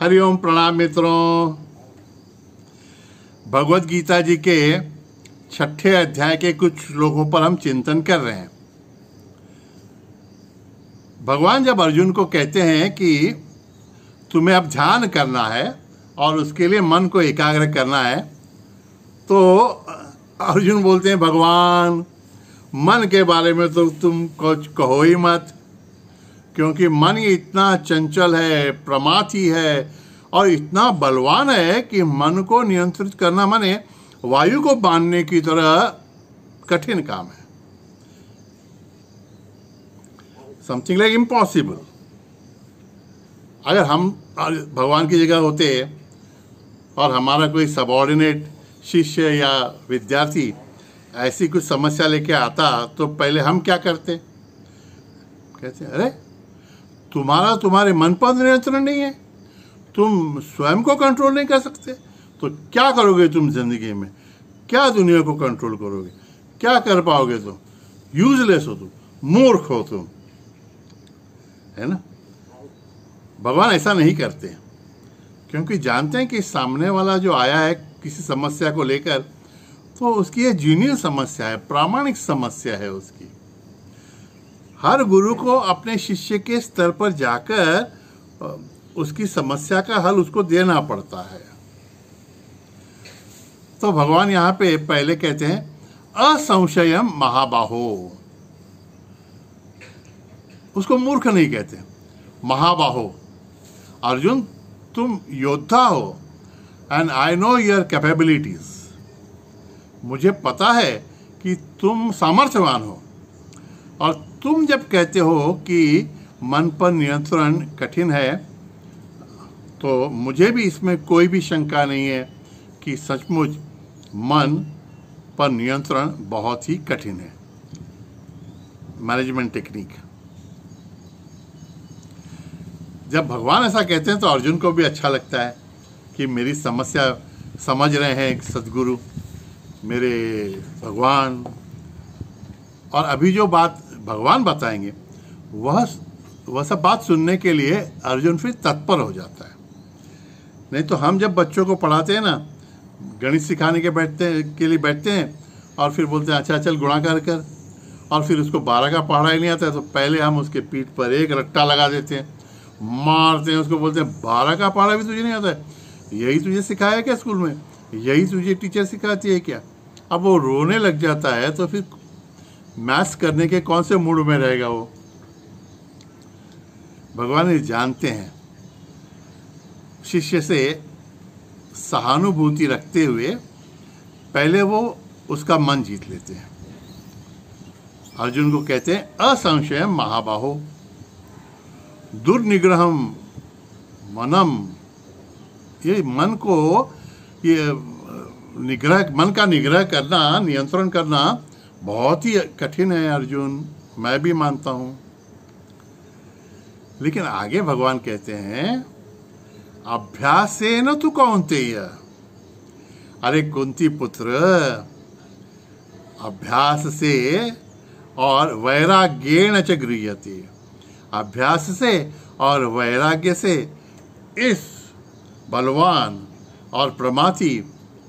हरिओम प्रणाम मित्रों। भगवत गीता जी के 6ठे अध्याय के कुछ श्लोकों पर हम चिंतन कर रहे हैं। भगवान जब अर्जुन को कहते हैं कि तुम्हें अब ध्यान करना है और उसके लिए मन को एकाग्र करना है, तो अर्जुन बोलते हैं भगवान मन के बारे में तो तुम कुछ कहो ही मत, क्योंकि मन ही इतना चंचल है, प्रमाथी है और इतना बलवान है कि मन को नियंत्रित करना माने वायु को बांधने की तरह कठिन काम है। Something like impossible. अगर हम भगवान की जगह होते और हमारा कोई सबऑर्डिनेट शिष्य या विद्यार्थी ऐसी कुछ समस्या लेके आता तो पहले हम क्या करते? कहते अरे तुम्हारे मन पर नियंत्रण नहीं है, तुम स्वयं को कंट्रोल नहीं कर सकते, तो क्या करोगे तुम जिंदगी में? क्या दुनिया को कंट्रोल करोगे? क्या कर पाओगे? तुम यूजलेस हो, तुम मूर्ख हो, तुम, है ना। भगवान ऐसा नहीं करते, क्योंकि जानते हैं कि सामने वाला जो आया है किसी समस्या को लेकर, तो उसकी ये जीनियल समस्या है, प्रामाणिक समस्या है उसकी। हर गुरु को अपने शिष्य के स्तर पर जाकर उसकी समस्या का हल उसको देना पड़ता है। तो भगवान यहाँ पे पहले कहते हैं असंशयम महाबाहो। उसको मूर्ख नहीं कहते, महाबाहो। अर्जुन तुम योद्धा हो and I know your capabilities. मुझे पता है कि तुम सामर्थ्यवान हो, और तुम जब कहते हो कि मन पर नियंत्रण कठिन है, तो मुझे भी इसमें कोई भी शंका नहीं है कि सचमुच मन पर नियंत्रण बहुत ही कठिन है। Management technique. जब भगवान ऐसा कहते हैं तो अर्जुन को भी अच्छा लगता है कि मेरी समस्या समझ रहे हैं एक सद्गुरु, मेरे भगवान। और अभी जो बात भगवान बताएंगे वह सब बात सुनने के लिए अर्जुन फिर तत्पर हो जाता है। नहीं तो हम जब बच्चों को पढ़ाते हैं ना, गणित सिखाने के लिए बैठते हैं और फिर बोलते हैं अच्छा चल गुणाकार कर, और फिर उसको 12 का पढ़ा ही नहीं आता है तो पहले हम उसके पीठ पर एक रट्टा लगा देते हैं, मारते हैं उसको, बोलते हैं 12 का पढ़ा भी तुझे नहीं आता है, यही तुझे सिखाया क्या स्कूल में, यही तुझे टीचर सिखाती है क्या? अब वो रोने लग जाता है तो फिर मैथ्स करने के कौन से मूड में रहेगा वो? भगवान ये जानते हैं। शिष्य से सहानुभूति रखते हुए पहले वो उसका मन जीत लेते हैं। अर्जुन को कहते हैं असंशयम महाबाहो दुर्निग्रहम मनम। ये मन को, ये मन का निग्रह करना, नियंत्रण करना बहुत ही कठिन है अर्जुन, मैं भी मानता हूं। लेकिन आगे भगवान कहते हैं अभ्यास से न तू कौन्तेय। अरे कुंती पुत्र, अभ्यास से और वैराग्येण च गृह्यते। अभ्यास से और वैराग्य से इस बलवान और प्रमाथी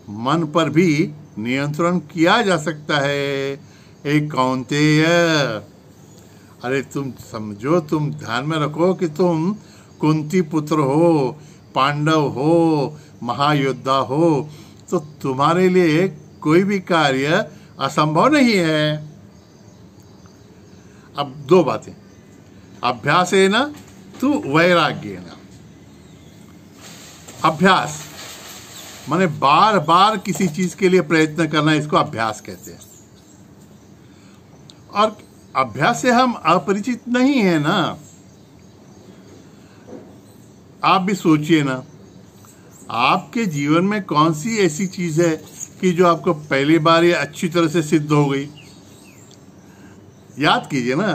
मन पर भी नियंत्रण किया जा सकता है। एक कौन्तेय, अरे तुम समझो, तुम ध्यान में रखो कि तुम कुंती पुत्र हो, पांडव हो, महायोद्धा हो, तो तुम्हारे लिए कोई भी कार्य असंभव नहीं है। अब दो बातें, अभ्यासेन तु वैराग्येन। अभ्यास माने बार बार किसी चीज के लिए प्रयत्न करना, इसको अभ्यास कहते हैं। और अभ्यास से हम अपरिचित नहीं है ना। आप भी सोचिए ना, आपके जीवन में कौन सी ऐसी चीज है कि जो आपको पहली बार ये अच्छी तरह से सिद्ध हो गई? याद कीजिए ना।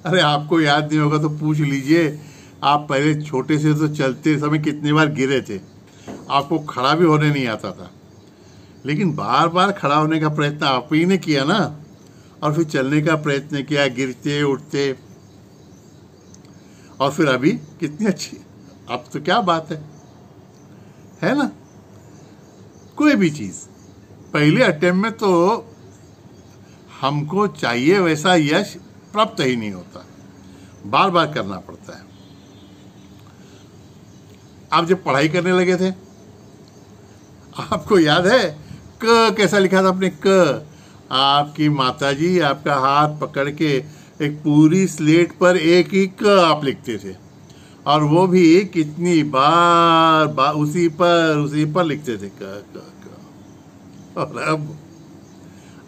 अरे आपको याद नहीं होगा तो पूछ लीजिए, आप पहले छोटे से तो चलते समय कितनी बार गिरे थे, आपको खड़ा भी होने नहीं आता था, लेकिन बार बार खड़ा होने का प्रयत्न आप ही ने किया ना, और फिर चलने का प्रयत्न किया, गिरते उठते, और फिर अभी कितनी अच्छी, अब तो क्या बात है। है ना। कोई भी चीज पहले अटेम्प्ट में तो हमको चाहिए वैसा यश प्राप्त ही नहीं होता, बार बार करना पड़ता है। आप जब पढ़ाई करने लगे थे, आपको याद है क कैसा लिखा था आपने? क आपकी माताजी आपका हाथ पकड़ के एक पूरी स्लेट पर एक ही क आप लिखते थे, और वो भी कितनी बार उसी पर लिखते थे क क क। और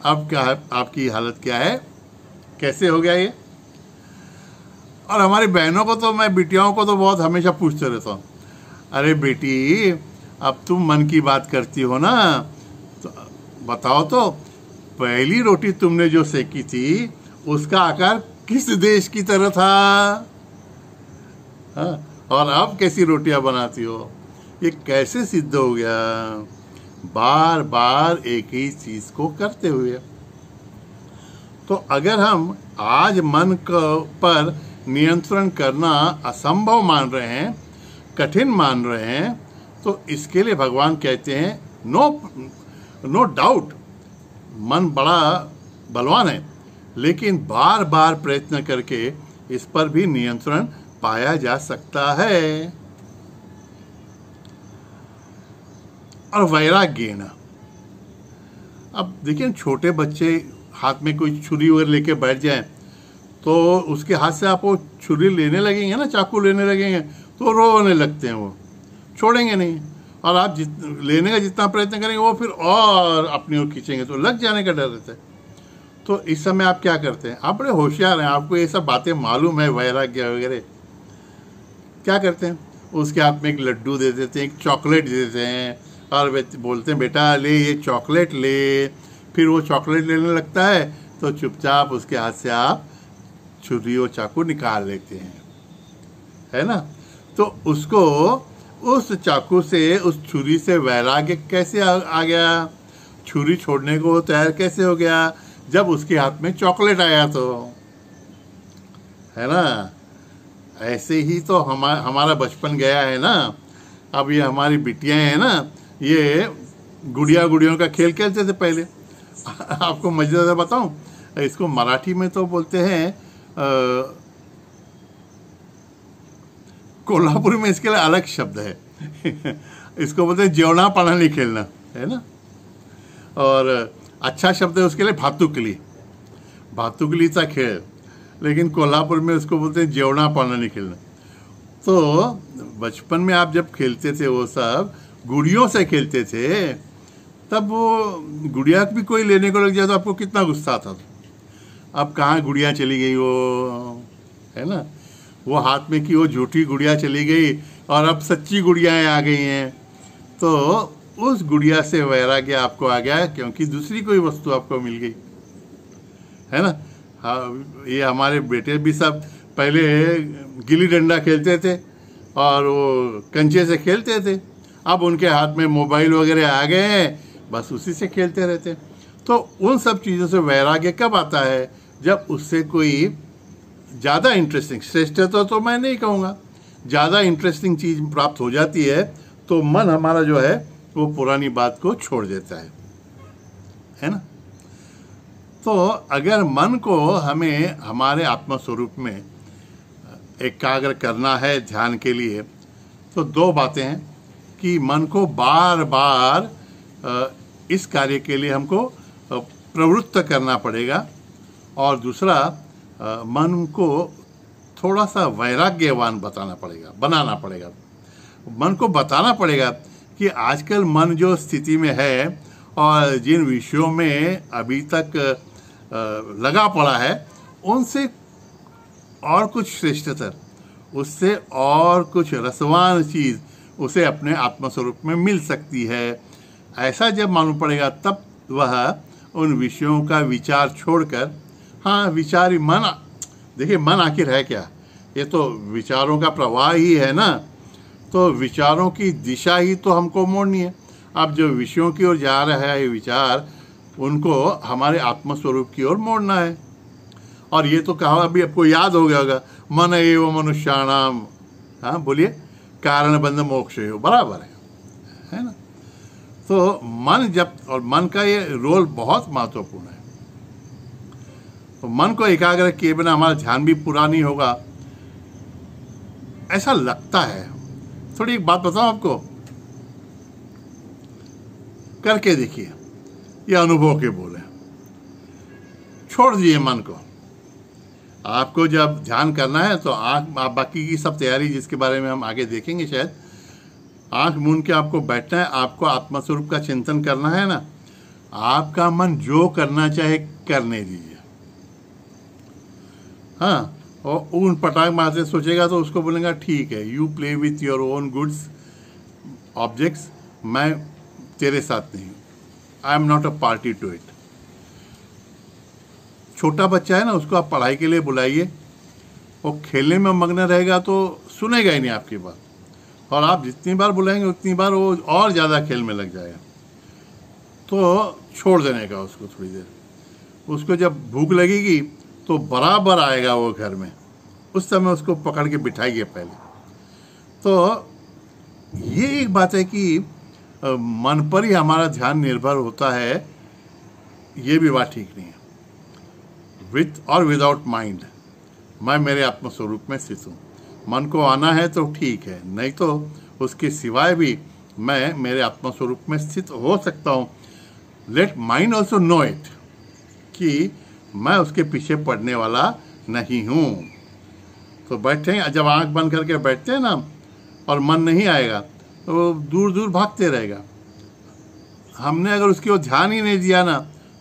अब क्या है, आपकी हालत क्या है, कैसे हो गया ये? और हमारी बहनों को तो, मैं बिटियाओं को तो बहुत हमेशा पूछते रहता हूँ, अरे बेटी अब तुम मन की बात करती हो ना, तो बताओ तो पहली रोटी तुमने जो सेकी थी उसका आकार किस देश की तरह था? हाँ, और अब कैसी रोटियां बनाती हो? ये कैसे सिद्ध हो गया? बार बार एक ही चीज को करते हुए। तो अगर हम आज मन पर नियंत्रण करना असंभव मान रहे हैं, कठिन मान रहे हैं, तो इसके लिए भगवान कहते हैं नो डाउट, मन बड़ा बलवान है, लेकिन बार बार प्रयत्न करके इस पर भी नियंत्रण पाया जा सकता है। और वैराग्य ना, अब देखिए छोटे बच्चे हाथ में कोई छुरी वगैरह लेके बैठ जाएं, तो उसके हाथ से आप वो छुरी लेने लगेंगे ना, चाकू लेने लगेंगे, तो रोने लगते हैं, वो छोड़ेंगे नहीं। और आप लेने का जितना प्रयत्न करेंगे वो फिर और अपनी ओर खींचेंगे, तो लग जाने का डर रहता है। तो इस समय आप क्या करते हैं? आप बड़े होशियार हैं, आपको ये सब बातें मालूम है, वैराग्य वगैरह। क्या करते हैं? उसके हाथ में एक लड्डू दे देते हैं, एक चॉकलेट दे देते हैं, और बोलते हैं बेटा ले ये चॉकलेट ले। फिर वो चॉकलेट लेने लगता है, तो चुपचाप उसके हाथ से आप छुरी और चाकू निकाल लेते हैं, है ना। तो उसको उस चाकू से, उस छुरी से वैराग्य कैसे आ गया? छुरी छोड़ने को तैयार कैसे हो गया? जब उसके हाथ में चॉकलेट आया तो, है ना। ऐसे ही तो हमारा बचपन गया है ना। अब ये हमारी बिटियां हैं ना, ये गुड़ियों का खेल खेलते थे पहले। आपको मजेदार बताऊं, इसको मराठी में तो बोलते हैं, कोल्हापुर में इसके लिए अलग शब्द है। इसको बोलते हैं जेवणा पानानी खेलना, है ना। और अच्छा शब्द है उसके लिए भातुकलीचा खेळ, लेकिन कोल्हापुर में उसको बोलते हैं जेवणा पानानी खेलना। तो बचपन में आप जब खेलते थे वो सब गुड़ियों से खेलते थे, तब वो गुड़िया भी कोई लेने को लग जाए तो आपको कितना गुस्सा आता था। अब कहाँ गुड़िया चली गई वो, है ना। वो हाथ में की वो झूठी गुड़िया चली गई और अब सच्ची गुड़ियाएँ आ गई हैं। तो उस गुड़िया से वैराग्य आपको आ गया, क्योंकि दूसरी कोई वस्तु आपको मिल गई, है ना। हाँ, ये हमारे बेटे भी सब पहले गिल्ली डंडा खेलते थे और वो कंचे से खेलते थे। अब उनके हाथ में मोबाइल वगैरह आ गए हैं, बस उसी से खेलते रहते। तो उन सब चीज़ों से वैराग्य कब आता है? जब उससे कोई ज़्यादा इंटरेस्टिंग, श्रेष्ठ तो मैं नहीं कहूँगा, ज़्यादा इंटरेस्टिंग चीज़ प्राप्त हो जाती है, तो मन हमारा जो है वो पुरानी बात को छोड़ देता है ना। तो अगर मन को हमें हमारे आत्मस्वरूप में एकाग्र करना है ध्यान के लिए, तो दो बातें हैं कि मन को बार बार इस कार्य के लिए हमको प्रवृत्त करना पड़ेगा, और दूसरा मन को थोड़ा सा वैराग्यवान बनाना पड़ेगा। मन को बताना पड़ेगा कि आजकल मन जो स्थिति में है और जिन विषयों में अभी तक लगा पड़ा है, उनसे और कुछ श्रेष्ठतर, उससे और कुछ रसवान चीज़ उसे अपने आत्मस्वरूप में मिल सकती है। ऐसा जब मालूम पड़ेगा, तब वह उन विषयों का विचार छोड़कर, हाँ विचार ही मन, देखिए मन आखिर है क्या? ये तो विचारों का प्रवाह ही है ना। तो विचारों की दिशा ही तो हमको मोड़नी है। अब जो विषयों की ओर जा रहा है विचार, उनको हमारे आत्मस्वरूप की ओर मोड़ना है। और ये तो कहा अभी आपको याद हो गया होगा, मन एव मनुष्याणाम, हाँ बोलिए, कारण बंध मोक्ष हो, बराबर है ना। तो मन जब, और मन का ये रोल बहुत महत्वपूर्ण है, तो मन को एकाग्र किए बिना हमारा ध्यान भी पूरा नहीं होगा, ऐसा लगता है। थोड़ी एक बात बताऊं आपको, करके देखिए, ये अनुभव के बोल है। छोड़ दीजिए मन को। आपको जब ध्यान करना है तो आँख, बाकी की सब तैयारी जिसके बारे में हम आगे देखेंगे शायद, आँख मूंद के आपको बैठना है, आपको आत्मस्वरूप का चिंतन करना है ना। आपका मन जो करना चाहे करने दीजिए। हाँ, और उन पटाख मारते सोचेगा तो उसको बोलेगा ठीक है, you play with your own goods objects, मैं तेरे साथ नहीं हूँ, I am not a party to it. छोटा बच्चा है ना, उसको आप पढ़ाई के लिए बुलाइए, वो खेलने में मग्न रहेगा तो सुनेगा ही नहीं आपकी बात, और आप जितनी बार बुलाएंगे उतनी बार वो और ज़्यादा खेल में लग जाएगा। तो छोड़ देने का उसको थोड़ी देर। उसको जब भूख लगेगी तो बराबर आएगा वो घर में, उस समय उसको पकड़ के बिठाइए पहले। तो ये एक बात है कि मन पर ही हमारा ध्यान निर्भर होता है, ये भी बात ठीक नहीं है। विथ और विदाउट माइंड, मैं मेरे आत्मस्वरूप में स्थित हूँ। मन को आना है तो ठीक है, नहीं तो उसके सिवाय भी मैं मेरे आत्मस्वरूप में स्थित हो सकता हूँ। Let mind also know it, कि मैं उसके पीछे पड़ने वाला नहीं हूँ। तो बैठे, जब आंख बंद करके बैठते हैं ना और मन नहीं आएगा तो दूर दूर भागते रहेगा। हमने अगर उसकी ओर ध्यान ही नहीं दिया ना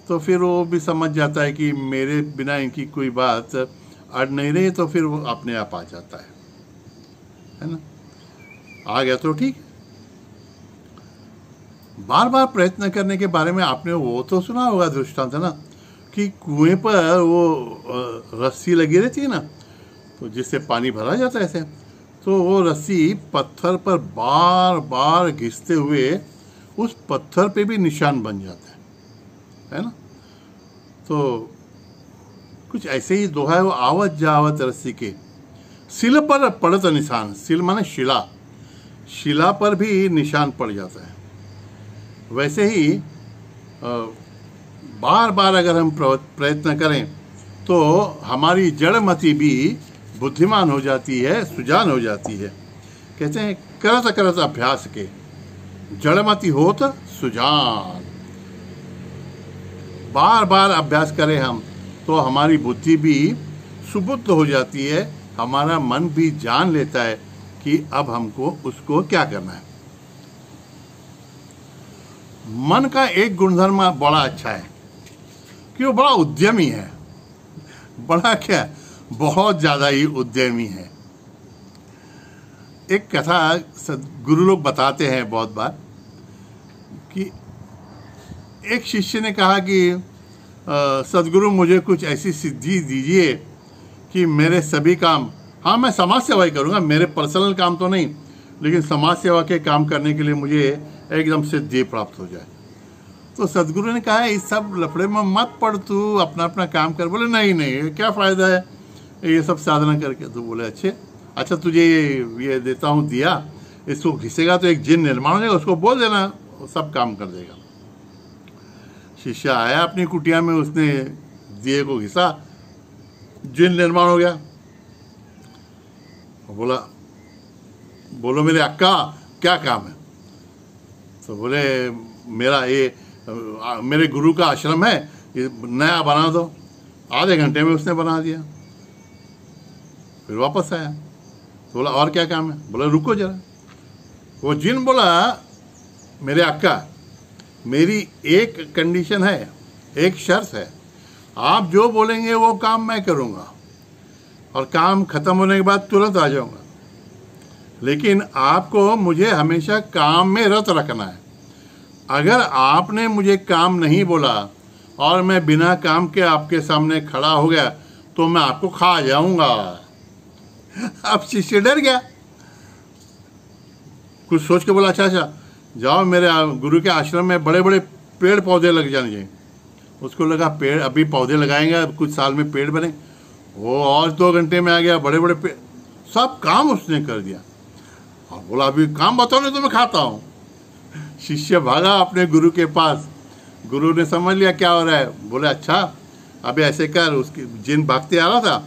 तो फिर वो भी समझ जाता है कि मेरे बिना इनकी कोई बात अड़ नहीं रही, तो फिर वो अपने आप आ जाता है ना। आ गया तो ठीक। बार बार प्रयत्न करने के बारे में आपने वो तो सुना होगा दृष्टांत है ना, कि कुएं पर वो रस्सी लगी रहती है ना, तो जिससे पानी भरा जाता है ऐसे, तो वो रस्सी पत्थर पर बार बार घिसते हुए उस पत्थर पे भी निशान बन जाता है ना। तो कुछ ऐसे ही दोहा है, वो आवत जावत रस्सी के सिल पर पड़त निशान। सिल माने शिला, शिला पर भी निशान पड़ जाता है। वैसे ही बार बार अगर हम प्रयत्न करें तो हमारी जड़मति भी बुद्धिमान हो जाती है, सुजान हो जाती है। कहते हैं करत करत अभ्यास के जड़मति होत सुजान। बार बार अभ्यास करें हम तो हमारी बुद्धि भी सुबुद्ध हो जाती है, हमारा मन भी जान लेता है कि अब हमको उसको क्या करना है। मन का एक गुणधर्म बड़ा अच्छा है कि वो बड़ा उद्यमी है। बड़ा क्या, बहुत ज़्यादा ही उद्यमी है। एक कथा सदगुरु लोग बताते हैं बहुत बार कि एक शिष्य ने कहा कि सदगुरु मुझे कुछ ऐसी सिद्धि दीजिए कि मेरे सभी काम, हाँ मैं समाज सेवा ही करूँगा, मेरे पर्सनल काम तो नहीं, लेकिन समाज सेवा के काम करने के लिए मुझे एकदम सिद्धि प्राप्त हो जाए। तो सदगुरु ने कहा इस सब लफड़े में मत पड़, तू अपना अपना काम कर। बोले नहीं नहीं, क्या फ़ायदा है ये सब साधना करके। तो बोले अच्छा तुझे ये देता हूँ दिया, इसको घिसेगा तो एक जिन निर्माण हो जाएगा, उसको बोल देना, वो सब काम कर देगा। शिष्य आया अपनी कुटिया में, उसने दिए को घिसा, जिन निर्माण हो गया। बोला बोलो मेरे अक्का क्या काम है। तो बोले मेरा ये मेरे गुरु का आश्रम है, ये नया बना दो। आधे घंटे में उसने बना दिया। फिर वापस आया तो बोला और क्या काम है। बोला रुको जरा। वो जिन बोला मेरे अक्का मेरी एक कंडीशन है, एक शर्त है, आप जो बोलेंगे वो काम मैं करूँगा और काम खत्म होने के बाद तुरंत आ जाऊँगा, लेकिन आपको मुझे हमेशा काम में रत रखना है। अगर आपने मुझे काम नहीं बोला और मैं बिना काम के आपके सामने खड़ा हो गया तो मैं आपको खा जाऊंगा। अब शिष्य डर गया, कुछ सोच के बोला अच्छा जाओ मेरे गुरु के आश्रम में बड़े बड़े पेड़ पौधे लग जाने चाहिए। उसको लगा पेड़ अभी पौधे लगाएंगे, कुछ साल में पेड़ बने। वो और 2 घंटे में आ गया, बड़े बड़े पेड़, सब काम उसने कर दिया। और बोला अभी काम बताओ नहीं तो मैं खाता हूँ। शिष्य भागा अपने गुरु के पास। गुरु ने समझ लिया क्या हो रहा है, बोले अच्छा अबे ऐसे कर। उसकी जिन भागते आ रहा था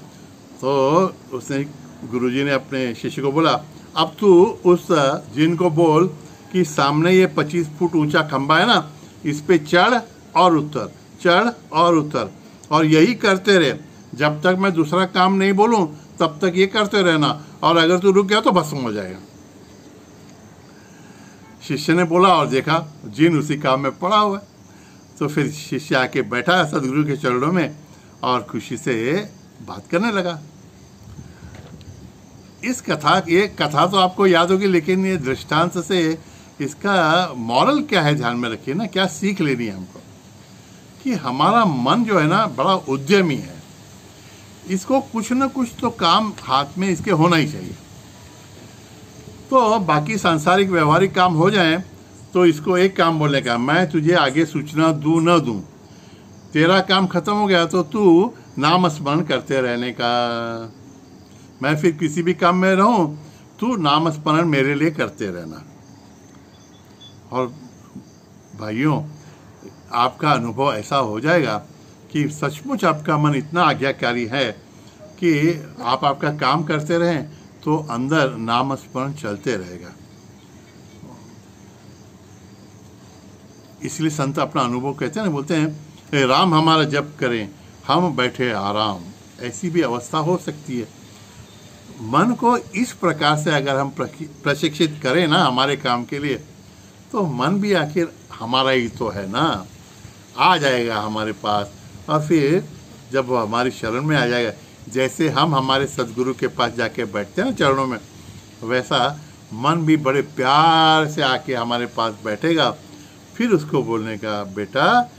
तो उसने गुरुजी ने अपने शिष्य को बोला, अब तू उस जिन को बोल कि सामने ये 25 फुट ऊंचा खंबा है ना, इस पे चढ़ और उतर, चढ़ और उतर, और यही करते रहे जब तक मैं दूसरा काम नहीं बोलूं, तब तक ये करते रहना, और अगर तू रुक गया तो भस्म हो जाएगा। शिष्य ने बोला और देखा जिन उसी काम में पड़ा हुआ है। तो फिर शिष्य आके बैठा सदगुरु के चरणों में और खुशी से बात करने लगा। ये कथा तो आपको याद होगी, लेकिन ये दृष्टांत से इसका मॉरल क्या है ध्यान में रखिए ना, क्या सीख लेनी है हमको कि हमारा मन जो है ना बड़ा उद्यमी है, इसको कुछ न कुछ तो काम हाथ में इसके होना ही चाहिए। तो बाकी सांसारिक व्यवहारिक काम हो जाएं तो इसको एक काम बोलने का, मैं तुझे आगे सूचना दूं न दूं, तेरा काम खत्म हो गया तो तू नाम स्मरण करते रहने का। मैं फिर किसी भी काम में रहूं, तू नाम स्मरण मेरे लिए करते रहना। और भाइयों, आपका अनुभव ऐसा हो जाएगा कि सचमुच आपका मन इतना आज्ञाकारी है कि आप आपका काम करते रहें तो अंदर नाम स्मरण चलते रहेगा। इसलिए संत अपना अनुभव कहते हैं ना, बोलते हैं हे राम हमारा जप करें हम बैठे आराम। ऐसी भी अवस्था हो सकती है। मन को इस प्रकार से अगर हम प्रशिक्षित करें ना हमारे काम के लिए, तो मन भी आखिर हमारा ही तो है ना, आ जाएगा हमारे पास। और फिर जब वो हमारी शरण में आ जाएगा, जैसे हम हमारे सदगुरु के पास जाके बैठते हैं ना चरणों में, वैसा मन भी बड़े प्यार से आके हमारे पास बैठेगा। फिर उसको बोलने का, बेटा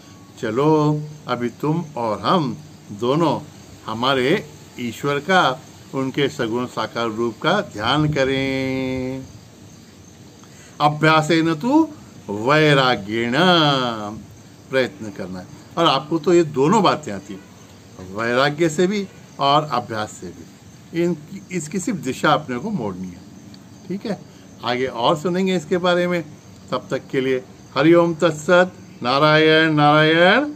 चलो अभी तुम और हम दोनों हमारे ईश्वर का, उनके सगुण साकार रूप का ध्यान करें। अभ्यासेन तु वैराग्येण, प्रयत्न करना है। और आपको तो ये दोनों बातें आती हैं, वैराग्य से भी और अभ्यास से भी। इसकी सिर्फ दिशा अपने को मोड़नी है। ठीक है, आगे और सुनेंगे इसके बारे में। तब तक के लिए हरि ओम तत्सत। नारायण नारायण।